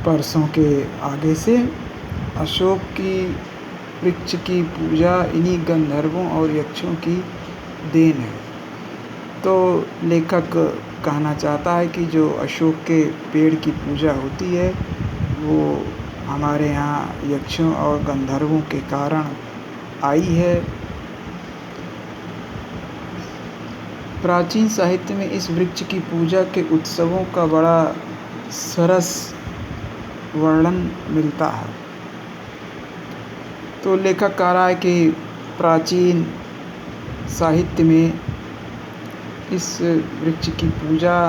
परसों के आगे से अशोक की वृक्ष की पूजा इन्हीं गंधर्वों और यक्षों की देन है। तो लेखक कहना चाहता है कि जो अशोक के पेड़ की पूजा होती है वो हमारे यहाँ यक्षों और गंधर्वों के कारण आई है। प्राचीन साहित्य में इस वृक्ष की पूजा के उत्सवों का बड़ा सरस वर्णन मिलता है। तो लेखक कह रहा है कि प्राचीन साहित्य में इस वृक्ष की पूजा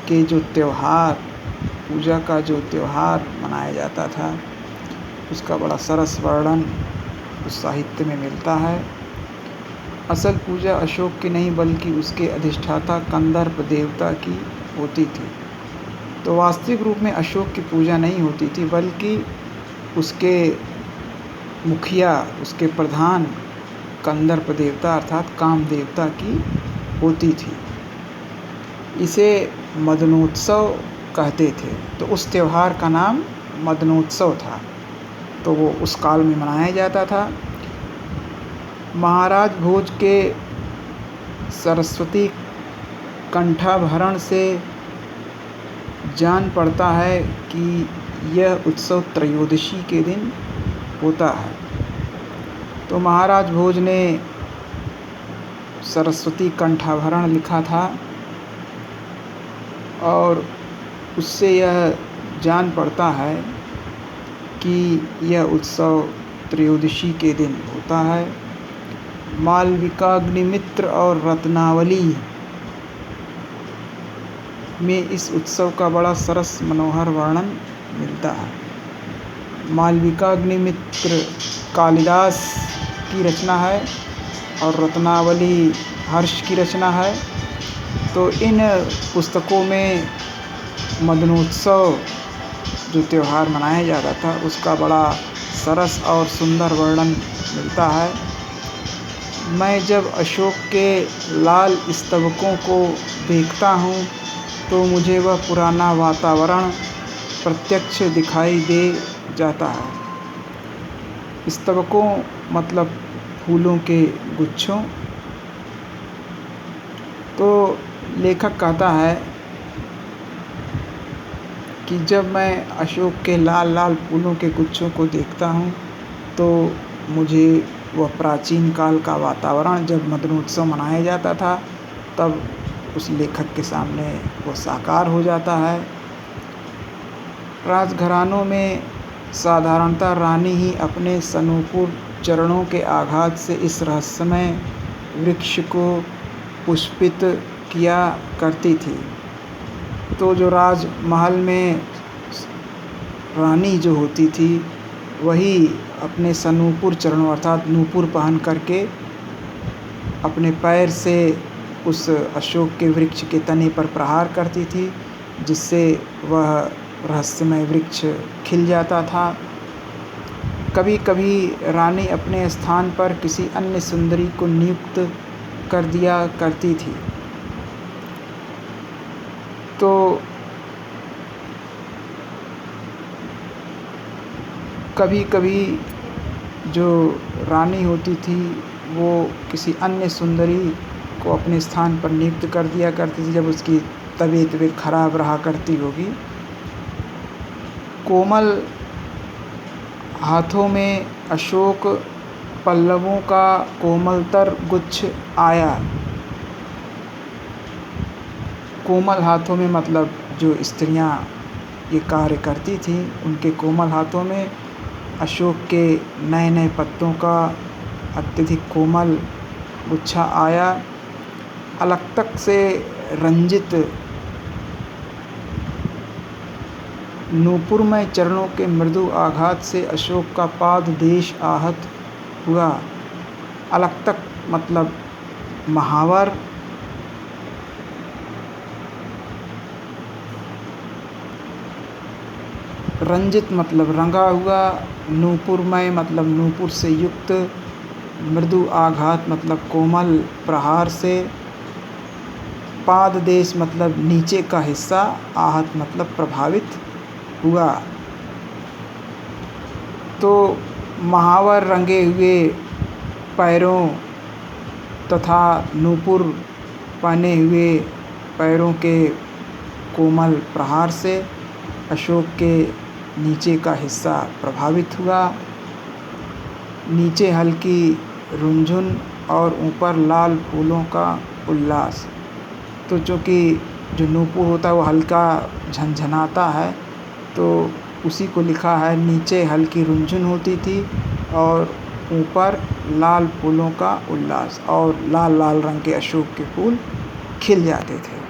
के जो त्यौहार पूजा का जो त्यौहार मनाया जाता था उसका बड़ा सरस वर्णन उस साहित्य में मिलता है। असल पूजा अशोक की नहीं बल्कि उसके अधिष्ठाता कंदर्प देवता की होती थी। तो वास्तविक रूप में अशोक की पूजा नहीं होती थी बल्कि उसके मुखिया उसके प्रधान कंदर्प देवता अर्थात काम देवता की होती थी। इसे मदनोत्सव कहते थे। तो उस त्यौहार का नाम मदनोत्सव था। तो वो उस काल में मनाया जाता था। महाराज भोज के सरस्वती कंठाभरण से जान पड़ता है कि यह उत्सव त्रयोदशी के दिन होता है। तो महाराज भोज ने सरस्वती कंठाभरण लिखा था और उससे यह जान पड़ता है कि यह उत्सव त्रयोदशी के दिन होता है। मालविकाग्निमित्र और रत्नावली में इस उत्सव का बड़ा सरस मनोहर वर्णन मिलता है। मालविकाग्निमित्र कालिदास की रचना है और रत्नावली हर्ष की रचना है। तो इन पुस्तकों में मदनोत्सव जो त्यौहार मनाया जाता था उसका बड़ा सरस और सुंदर वर्णन मिलता है। मैं जब अशोक के लाल स्तबकों को देखता हूँ तो मुझे वह पुराना वातावरण प्रत्यक्ष दिखाई दे जाता है। स्तबकों मतलब फूलों के गुच्छों। तो लेखक कहता है कि जब मैं अशोक के लाल लाल फूलों के गुच्छों को देखता हूँ तो मुझे वह प्राचीन काल का वातावरण जब मदनोत्सव मनाया जाता था तब उस लेखक के सामने वो साकार हो जाता है। राजघरानों में साधारणतः रानी ही अपने सनूपुर चरणों के आघात से इस रहस्यमय वृक्ष को पुष्पित किया करती थी। तो जो राजमहल में रानी जो होती थी वही अपने सनूपुर चरणों अर्थात नूपुर पहन करके अपने पैर से उस अशोक के वृक्ष के तने पर प्रहार करती थी जिससे वह रहस्यमय वृक्ष खिल जाता था। कभी कभी रानी अपने स्थान पर किसी अन्य सुंदरी को नियुक्त कर दिया करती थी। तो कभी कभी जो रानी होती थी वो किसी अन्य सुंदरी को अपने स्थान पर नियुक्त कर दिया करती थी जब उसकी तबीयत खराब रहा करती होगी। कोमल हाथों में अशोक पल्लवों का कोमलतर गुच्छ आया। कोमल हाथों में मतलब जो स्त्रियां ये कार्य करती थीं उनके कोमल हाथों में अशोक के नए नए पत्तों का अत्यधिक कोमल गुच्छा आया। अलक्तक से रंजित नूपुरमय चरणों के मृदु आघात से अशोक का पाद देश आहत हुआ। अलक्तक मतलब महावर। रंजित मतलब रंगा हुआ। नूपुरमय मतलब नूपुर से युक्त। मृदु आघात मतलब कोमल प्रहार से। पाद देश मतलब नीचे का हिस्सा। आहत मतलब प्रभावित हुआ। तो महावर रंगे हुए पैरों तथा नूपुर पहने हुए पैरों के कोमल प्रहार से अशोक के नीचे का हिस्सा प्रभावित हुआ। नीचे हल्की रुंझुन और ऊपर लाल फूलों का उल्लास। तो चूँकि जो नूपुर होता है वो हल्का झनझनाता है, तो उसी को लिखा है नीचे हल्की रुंझुन होती थी और ऊपर लाल फूलों का उल्लास, और लाल लाल रंग के अशोक के फूल खिल जाते थे।